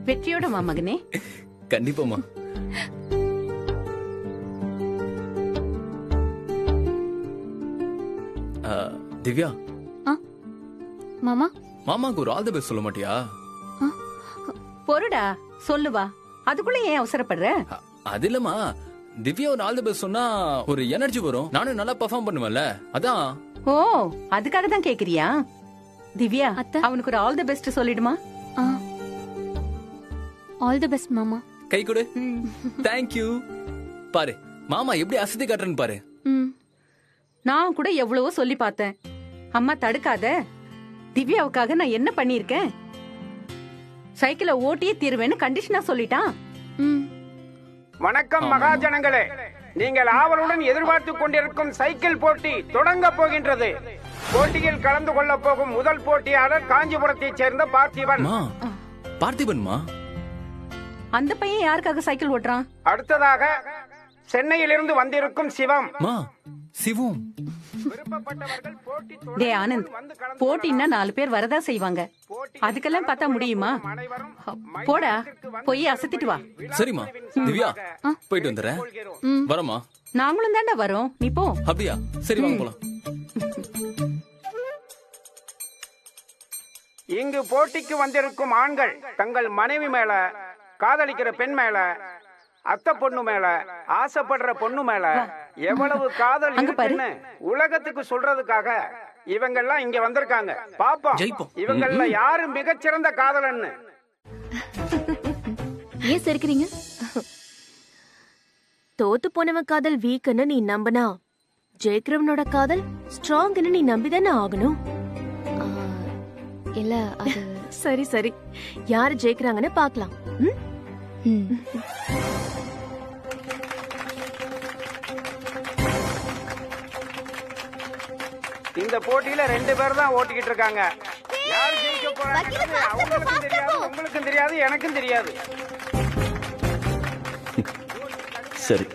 வெற்றியோடமா மகனே? கண்டிப்பாமா. திவ்யா, மாமா மாமாக்கு ஒரு ஆல் தி பெஸ்ட் சொல்ல மாட்டியா? பொறுடா, சொல்லுவா. அதுக்குள்ள ஏன் அவசரப்படுற? அது இல்லம்மா, திவ்யா ஒரு ஆல் தி பெஸ்ட் சொன்னா ஒரு எனர்ஜி வரும், நானும் நல்லா பெர்ஃபார்ம் பண்ணுவேன்ல, அதான். ஓ, அதுக்காக தான் கேக்குறியா? திவ்யா, அவனுக்கு ஒரு ஆல் தி பெஸ்ட் சொல்லிடுமா? ஆல் தி பெஸ்ட் மாமா. கை கொடு. Thank you. பாரு மாமா எப்படி அசதி காட்டுறேன்னு பாரு. நான் கூட எவ்வளவோ சொல்லி பார்த்தேன். அம்மா தடுக்காத. திவ்யாவுக்காக நான் என்ன பண்ணிருக்கேன்? சைக்கிளை ஓட்டியே தீருவேன்னு கண்டிஷனா சொல்லிட்டான். வணக்கம் மகாஜனங்களே, நீங்கள் ஆவலுடன் எதிர்பார்த்து கொண்டிருக்கும் சைக்கிள் போட்டி தொடங்க போகின்றது. போட்டியில் கலந்து கொள்ள போகும் முதல் போட்டியாளர் காஞ்சிபுரத்தைச் சேர்ந்த பார்த்திபன். பார்த்திபன்மா? அந்த பையன் யாருக்காக சைக்கிள் ஓட்டுறான்? அடுத்ததாக சென்னையிலிருந்து வந்திருக்கும் சிவம். சிவம். டே ஆனந்த், போட்டின்னா 4 பேர் வரதா செய்வாங்க. அதுக்கெல்லாம் பார்த்தா முடியுமா? போடா, போய் அசத்திட்டு வா. சரிம்மா. திவ்யா, போயிட்டு வந்துடுறேன். வரமா? நாங்களும் தாண்டா வரோம், நீ போ. அப்படியா? சரி வாங்க போலாம். இங்கு போட்டிக்கு வந்திருக்கும் ஆண்கள் தங்கள் மனைவி மேல, காதலிக்கிற பெண் மேல, அத்தை பொண்ணு மேல, ஆசைப்படுற பொண்ணு மேல எவ்வளவு காதல் இருக்குன்னு உலகத்துக்கு சொல்றதுக்காக இவங்கெல்லாம் இங்க வந்திருக்காங்க. பாப்போம் இவங்கள யாரு மிகச்சிறந்த காதலன்னு. ஏன் சிரிக்கிறீங்க? தோத்து போனவன் காதல் வீக்னு நீ நம்பினா ஜெயிக்கிறவனோட காதல் ஸ்ட்ராங்னு நீ நம்பிதானே ஆகணும். இல்ல அது சரி சரி, யாரு ஜெயிக்கிறாங்கன்னு பாக்கலாம். இந்த போட்டியில 2 பேர் தான் ஓட்டிக்கிட்டு இருக்காங்க. யாரு ஜெயிக்க போறாங்க அவங்களுக்கும் தெரியாது, உங்களுக்கும் தெரியாது, எனக்கும் தெரியாது. சரி,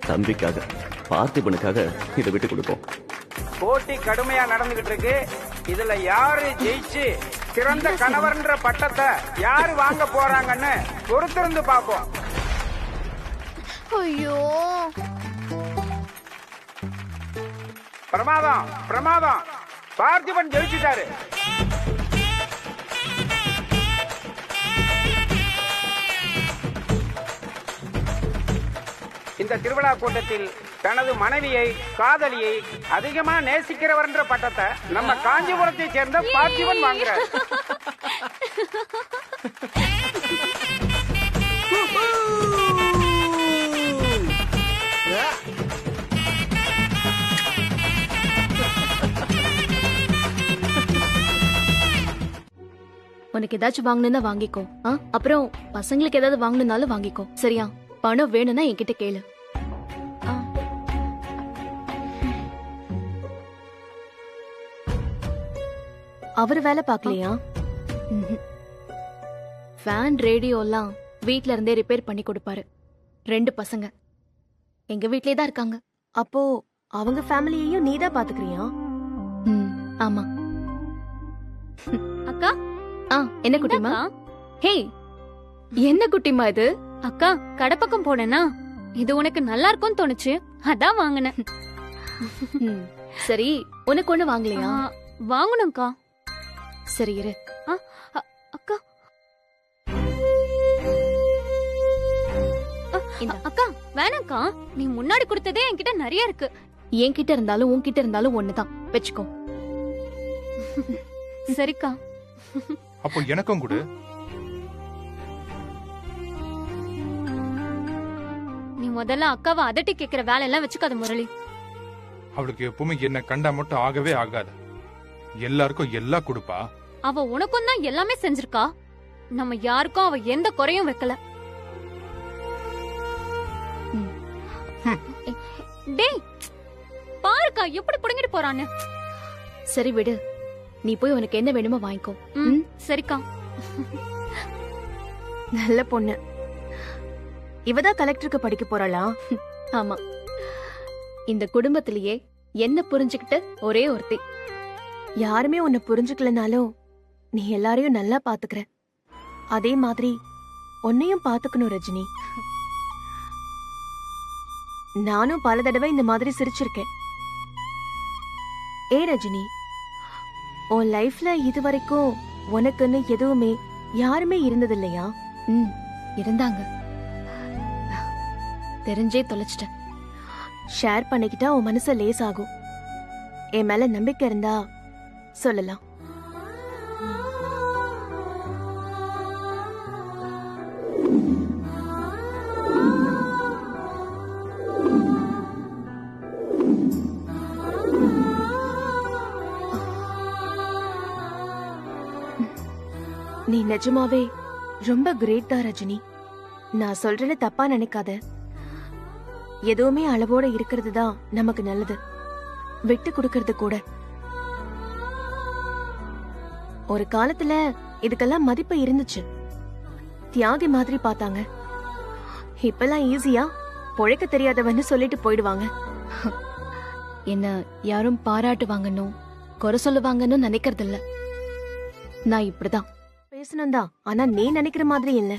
தம்பிக்காக, பார்த்திபனுக்காக இதை விட்டு கொடுப்போம். போட்டி கடுமையா நடந்துகிட்டு இருக்கு. இதுல யாரு ஜெயிச்சு சிறந்த கணவர்ன்ற பட்டத்தை யாரு வாங்க போறாங்கன்னு பொறுத்திருந்து பாப்போம். ஐயோ, பிரமாதம் பிரமாதம், பார்த்திபன் ஜெயிச்சுட்டாரு. இந்த திருவிழா கூட்டத்தில் தனது மனைவியை, காதலியை அதிகமா நேசிக்கிறவர் என்ற பட்டத்தை நம்ம காஞ்சிபுரத்தை சேர்ந்த பார்த்திபன் வாங்குறார். உனக்கு ஏதாச்சும் வாங்கணும்னா வாங்கிக்கோ. அப்புறம் பசங்களுக்கு ஏதாவது வாங்கணும்னாலும் வாங்கிக்கோ, சரியா? பணம் வேணும்னா என்கிட்ட கேளு. அவரு வேலை பாக்கலையா? ஃபேன், ரேடியோ எல்லாம் வீட்ல இருந்தே ரிப்பேர் பண்ணி கொடுப்பாரு. 2 பசங்க எங்க வீட்லயே தான் இருக்காங்க. அப்போ அவங்க ஃபேமிலியையும் நீதான் பாத்துக்கிறியா? ஆமா. அக்கா, என்ன குட்டிமா? ஹே, என்ன குட்டிமா இது? அக்கா, கடப்பக்கம் போனேனா, இது உனக்கு நல்லா இருக்கும்னு தோணுச்சு, அதான் வாங்கினேன். சரி, உனக்கு ஒண்ணு வாங்கலையா? வாங்கணும்க்கா. சரி இரு. அக்கா அக்கா வேணாக்கா, நீ முன்னாடி கொடுத்ததே என்கிட்ட நிறைய இருக்கு. என்கிட்ட இருந்தாலும் உன்கிட்ட இருந்தாலும் ஒண்ணுதான், வெச்சுக்கோ. சரிக்கா. அப்போ எனக்கும் கொடு. நீ முதல்ல அக்காவை அதட்டி கேக்குற வேலை எல்லாம் வச்சுக்காத முரளி. அவளுக்கு எப்பவுமே என்ன கண்டா மட்டும் ஆகவே ஆகாது. எல்லாருக்கும் எல்லாம் கொடுப்பா. அவ உனக்கும் தான் எல்லாமே செஞ்சிருக்கா. நம்ம யாருக்கும் அவ எந்த குறையும் வைக்கல. டேய் பாருக்கா எப்படி புடுங்கிட்டு போறான்னு. சரி விடு, நீ போய் உனக்கு என்ன வேணுமோ வாங்கிக்கோ. சரிக்கா. நல்ல பொண்ணு. இவதான் கலெக்டருக்கு படிக்க போறாளா? ஆமா. இந்த குடும்பத்திலேயே என்ன புரிஞ்சுக்கிட்ட ஒரே ஒருத்தி. யாருமே உன்னை புரிஞ்சுக்கலனாலும் நீ எல்லாரையும் நல்லா பாத்துக்கிற. அதே மாதிரி உன்னையும் பாத்துக்கணும் ரஜினி. நானும் பல தடவை இந்த மாதிரி சிரிச்சிருக்கேன். ஏ ரஜினி, உன் லைஃப்ல இது வரைக்கும் உனக்குன்னு எதுவுமே யாருமே இருந்தது இல்லையா? இருந்தாங்க, தெரிஞ்சே தொலைச்சிட்டேன். ஷேர் பண்ணிக்கிட்டா உன் மனசு லேஸ் ஆகும். என் மேல நம்பிக்கை இருந்தா சொல்லலாம். நீ நிஜமாவே ரொம்ப கிரேட் தான் ரஜினி. நான் சொல்றேன்னு தப்பா நினைக்காத. எதுவுமே அளவோட இருக்கிறது தான் நமக்கு நல்லது, விட்டு கொடுக்கறது கூட. ஒரு காலத்துல இதுக்கெல்லாம் மதிப்பு இருந்துச்சு, தியாகி மாதிரி பார்த்தாங்க. இப்பெல்லாம் ஈஸியா பொழைக்க தெரியாதவன்னு சொல்லிட்டு போயிடுவாங்க. என்ன யாரும் பாராட்டுவாங்கன்னு குறை சொல்லுவாங்கன்னு நினைக்கிறது இல்ல. நான் இப்படிதான் பேசணும் தான், ஆனா நீ நினைக்கிற மாதிரி இல்ல.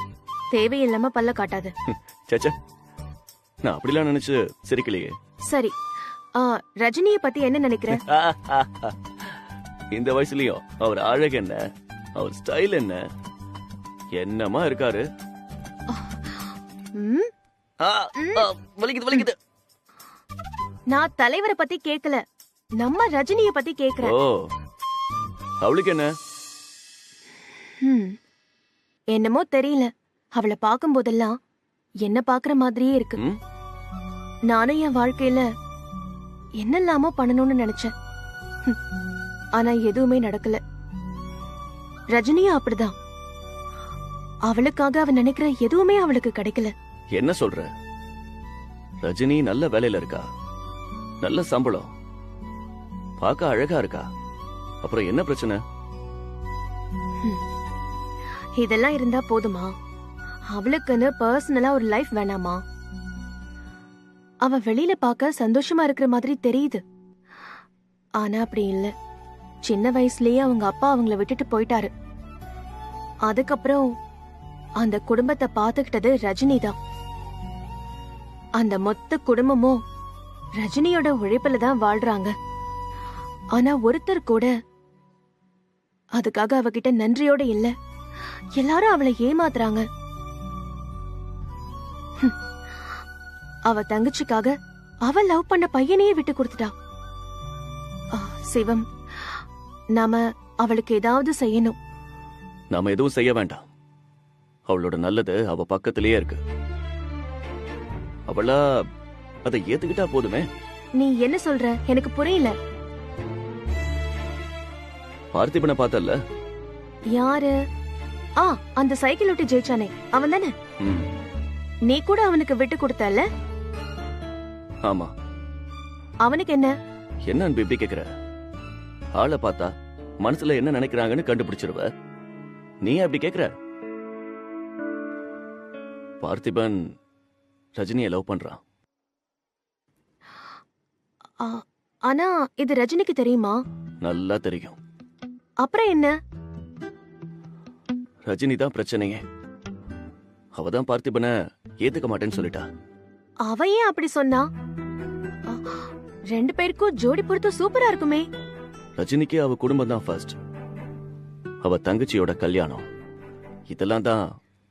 தேவையில்லாம பல்ல காட்டாத. சேச்சே, நான் அப்படிலாம் நினைச்சு சிரிக்கலையே. சரி, ரஜினிய பத்தி என்ன நினைக்கிற? இந்த வயசுலயும் அவர் அழகு என்ன, அவர் ஸ்டைல் என்ன, என்னமா இருக்காரு. ம்? வலிக்குது. நான் தலைவரை பத்தி கேக்கல, நம்ம ரஜினிய பத்தி கேக்குறேன். ஓ, அவளுக்கு என்ன? என்னமோ தெரியல, அவளை பார்க்கும் போதெல்லாம் என்ன பாக்குற மாதிரியே இருக்கு. நானும் என் வாழ்க்கையில என்னெல்லாமோ பண்ணணும்னு நினைச்சேன், ஆனா எதுவுமே நடக்கல. ரஜினியும் அப்படிதான். அவளுக்காக அவ நினைக்கிற எதுவுமே அவளுக்கு கிடைக்கல. என்ன சொல்ற? ரஜினி நல்ல வேலையில இருக்கா, நல்ல சம்பளம், பார்க்க அழகா இருக்கா. அப்புறம் என்ன பிரச்சனை? இதெல்லாம் இருந்தா போதுமா? அவளுக்குன்னு பர்சனலா ஒரு லைஃப் வேணாமா? அவ வெளியில பார்க்க சந்தோஷமா இருக்கிற மாதிரி தெரியுது, ஆனா அப்படி இல்ல. சின்ன வயசுலயே அவங்க அப்பா அவங்கள விட்டுட்டு போயிட்டாரு. அதுக்கப்புறம் அந்த குடும்பத்தை பாத்துக்கிட்டது ரஜினி தான். அந்த மொத்த குடும்பமும் ரஜினியோட உழைப்புல தான் வாழ்றாங்க. ஆனா ஒருத்தர் கூட அதுக்காக அவகிட்ட நன்றியோட இல்ல. எல்லாரும் அவளை ஏமாத்துறாங்க. அவ தங்கச்சிக்காக அவ லவ் பண்ண பையனையே விட்டு கொடுத்துட்டா. சிவம், நாம அவளுக்கு ஏதாவது செய்யணும். நாம எதுவும் செய்ய வேண்டாம். அவளோட நல்லது அவ பக்கத்திலேயே இருக்கு. அவளா அதை ஏத்துக்கிட்டா போதுமே. நீ என்ன சொல்ற? எனக்கு புரியல. பார்த்திபனை பார்த்தல்ல? யாரு? அந்த சைக்கிள் ஓட்டி ஜெயிச்சானே, அவன் தானே? நீ கூட அவனுக்கு விட்டு கொடுத்தல? ஆமா. அவனுக்கு என்ன? என்ன அன்பு இப்படி கேக்குற? ஆளை பார்த்தா மனசுல என்ன நினைக்கிறாங்கன்னு கண்டுபிடிச்சிருவ. நீ அப்படி கேக்குற? பார்த்திபன் ரஜினியை லவ் பண்றான். ஆனா இது ரஜினிக்கு தெரியுமா? நல்லா தெரியும். அப்புறம் என்ன? ரஜினி தான் பிரச்சனையே. அவதான் பார்த்திபனை ஏத்துக்க மாட்டேன்னு சொல்லிட்டா. அவ ஏன் அப்படி சொன்னா? ரெண்டு பேருக்கும் ஜோடி பொறுத்து சூப்பரா இருக்குமே. ரஜினிக்கு அவ குடும்பம் தான் ஃபர்ஸ்ட். அவ தங்கச்சியோட கல்யாணம், இதெல்லாம் தான்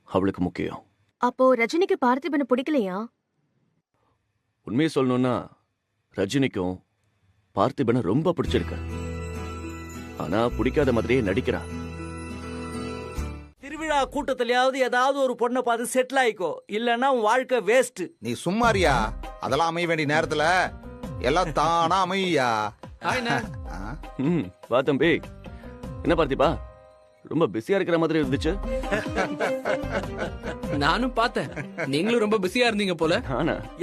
அவளுக்கு முக்கியம். அப்போ ரஜினிக்கு பார்த்திபனை பிடிக்கலையா? உண்மையை சொல்லணும்னா ரஜினிக்கும் பார்த்திபனை ரொம்ப பிடிச்சிருக்கு. ஆனா பிடிக்காத மாதிரியே நடிக்கிறா. திருவிழா கூட்டத்திலயாவது ஏதாவது ஒரு பொண்ணை பார்த்து செட்டில் ஆயிக்கோ, இல்லன்னா உன் வாழ்க்கை வேஸ்ட். நீ சும்மாரியா? அதெல்லாம் அமைய வேண்டிய நேரத்துல எல்லாம் தானா அமையா? வா தம்பி. என்ன பார்த்திபா, ரொம்ப பிஸியா இருக்கிற மாதிரி இருந்துச்சு. நானும் பார்த்தேன், நீங்களும் ரொம்ப பிஸியா இருந்தீங்க போல.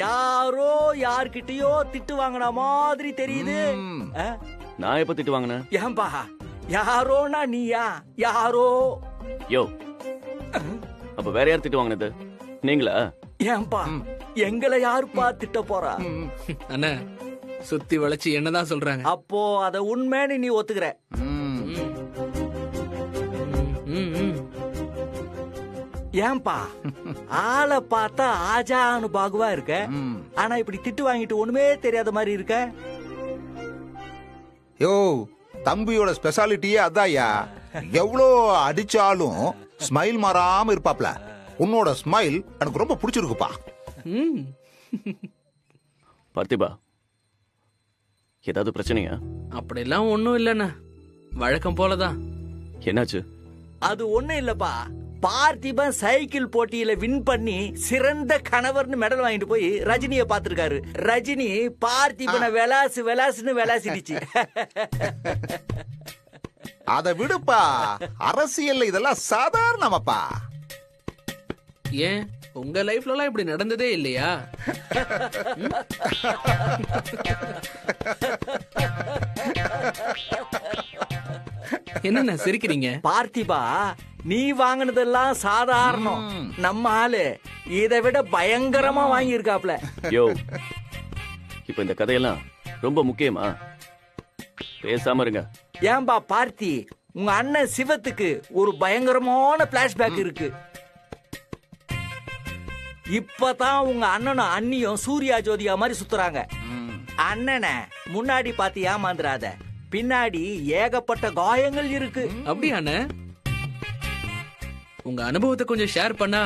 யாரோ யார்கிட்டயோ திட்டு வாங்கின மாதிரி தெரியுது. நான் எப்ப திட்டு வாங்கினேன்? ஏன்பா யாரோனா நீயா? யாரோ. யோ, அப்ப வேற யார் திட்டு வாங்கினது? நீங்களா? ஏன்பா எங்களை யாருப்பா திட்ட போறா? அண்ணா சுத்தி வளைச்சு என்னதான் சொல்றாங்க. அப்போ அத உண்மைன்னு நீ ஒத்துக்கிற? ஏன்பா ஆளை பார்த்தா ஆஜானு பாகுவா இருக்க, ஆனா இப்படி திட்டு வாங்கிட்டு ஒண்ணுமே தெரியாத மாதிரி இருக்க. யோ தம்பியோட ஸ்பெஷாலிட்டியே அதான்யா. எவ்வளோ அடிச்சாலும் ஸ்மைல் மாறாம இருப்பாப்ல. உன்னோட ஸ்மைல் எனக்கு ரொம்ப பிடிச்சிருக்குப்பா. பார்த்திபா, ஏதாவது பிரச்சனையா? அப்படிலாம் ஒண்ணும் இல்லண்ணா, வழக்கம் போலதான். என்னாச்சு? அது ஒண்ணும் இல்லப்பா, பார்த்திபன் சைக்கிள் போட்டியில வின் பண்ணி சிறந்த கணவர்னு மெடல் வாங்கிட்டு போய் ரஜினிய பாத்துருக்காரு. ரஜினி பார்த்திபனை விளாசுன்னு விளாசிடுச்சு. அத விடுப்பா, அரசியல் இதெல்லாம் சாதாரணமாப்பா. ஏன் உங்க லைஃப்ல எல்லாம் இப்படி நடந்ததே இல்லையா? என்னண்ணா சிரிக்கிறீங்க? பார்த்திபா, நீ வாங்கினதெல்லாம் சாதாரணம், நம்ம ஆளு இதை விட பயங்கரமா வாங்கியிருக்காப்ல. யோ, இப்ப இந்த கதையெல்லாம் ரொம்ப முக்கியமா? பேசாம இருங்க. ஏன்பா பார்த்தி, உங்க அண்ணன் சிவத்துக்கு ஒரு பயங்கரமான பிளாஷ்பேக் இருக்கு. இப்பதான் உங்க அண்ணனும் அண்ணியும் சூர்யா ஜோதியா மாதிரி சுத்துறாங்க. அண்ணனை முன்னாடி பார்த்து ஏமாந்துராத, பின்னாடி ஏகப்பட்ட காயங்கள் இருக்கு. அப்படியாண்ணே? உங்க அனுபவத்தை கொஞ்சம் ஷேர் பண்ணா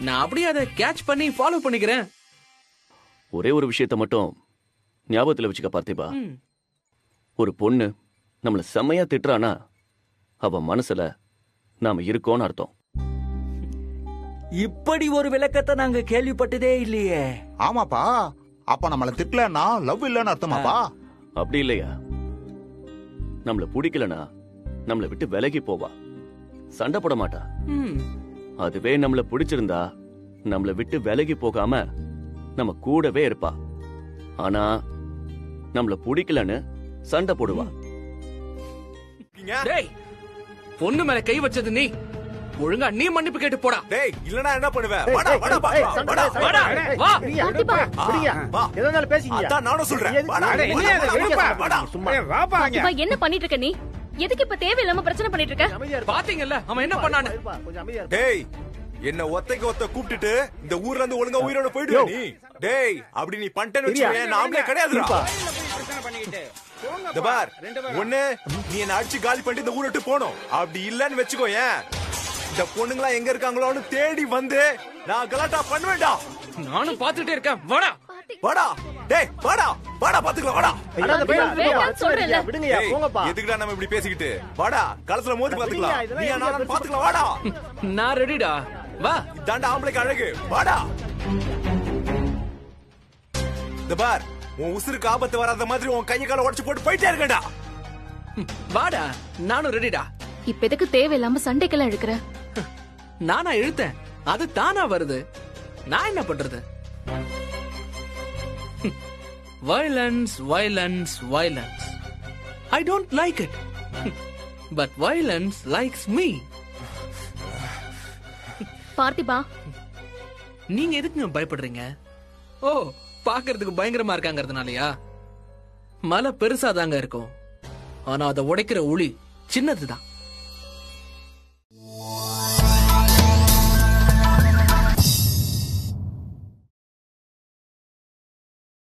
நான் அப்படியே அதை கேட்ச் பண்ணி ஃபாலோ பண்ணிக்கிறேன். ஒரே ஒரு விஷயத்தை மட்டும் ஞாபகத்துல வச்சுக்க பார்த்திபா. ஒரு பொண்ணு நம்மள செம்மையா திட்டுறானா அவ மனசுல நாம இருக்கோன்னு அர்த்தம். இப்படி ஒரு விளக்கத்தை நாங்க கேள்விப்பட்டதே இல்லையே. ஆமாப்பா, அப்ப நம்மள திட்டலன்னா லவ் இல்லன்னு அர்த்தமாப்பா? அப்படி இல்லையா? நம்மள பிடிக்கலனா நம்மள விட்டு விலகி போவா, சண்டை போட மாட்டா. அதுவே நம்மள பிடிச்சிருந்தா நம்மள விட்டு விலகி போகாம நம்ம கூடவே இருப்பா. ஆனா நம்மள பிடிக்கலன்னு சண்டை போடுவா. டேய், பொண்ணு மேல கை வச்சது நீ, ஒழுங்கா நீ மன்னிப்பு கேட்டு போடா. டேய், இல்லனா என்ன பண்ணுவ? வாடா வாடா பாக்கலாம். வாடா வாடா வா. எதனால பேசிங்க? அதான் நானும் சொல்றேன். வாடா. பார்த்திபா, என்ன பண்ணிட்டு இருக்க நீ? எதுக்கு இப்ப தேவையில்லாம பிரச்சனை பண்ணிட்டு இருக்க? பாத்தீங்கல்ல அவன் என்ன பண்ணானு? டேய், என்ன ஒத்தைக்கு ஒத்த கூப்பிட்டுட்டு இந்த ஊர்ல இருந்து ஒழுங்கா உயிரோட போயிடுவே நீ. டேய், அப்படி நீ பண்ணிட்டேன்னு வெச்சுக்கவே நாமளே கிடையாதுடா. பார், ஒண்ணு நீ என்ன அடிச்சு காலி பண்ணிட்டு இந்த ஊரை விட்டு போணும். அப்படி இல்லன்னு வெச்சுக்கோ, ஏன் இந்த பொண்ணுங்களா எங்க இருக்காங்களோன்னு தேடி வந்து நான் கலாட்டா பண்ணுவேன்டா. நானும் பாத்துட்டே இருக்கேன். வாடா வாடா. டேய் வாடா வாடா, பாத்துக்கலாம் வாடா. எதுக்குடா நம்ம இப்படி பேசிக்கிட்டு? வாடா, களத்துல மோதி பாத்துக்கலாம். நீ நான் பாத்துக்கலாம். வாடா. நான் ரெடிடா. வா. இதாண்டா ஆம்பளைக்கு அழகு. வாடா. பார், உன் உசுருக்கு ஆபத்து வராத மாதிரி உன் கையை கால உடைச்சு போட்டு போயிட்டே இருக்கேன்டா. வாடா, நானும் ரெடிடா. இப்ப எதுக்கு தேவையில்லாம சண்டைக்கெல்லாம் எடுக்கிற? நானா இழுத்தேன், அது தானா வருது. நான் என்ன பண்றது? Violence, violence, violence. I don't like it. But violence likes me. பார்த்திபா, நீங்க எதுக்குங்க பயப்படுறீங்க? ஓ, பாக்குறதுக்கு பயங்கரமா இருக்காங்கிறதுனாலயா? மலை பெருசாதாங்க இருக்கும், ஆனா அதை உடைக்கிற உளி சின்னதுதான்.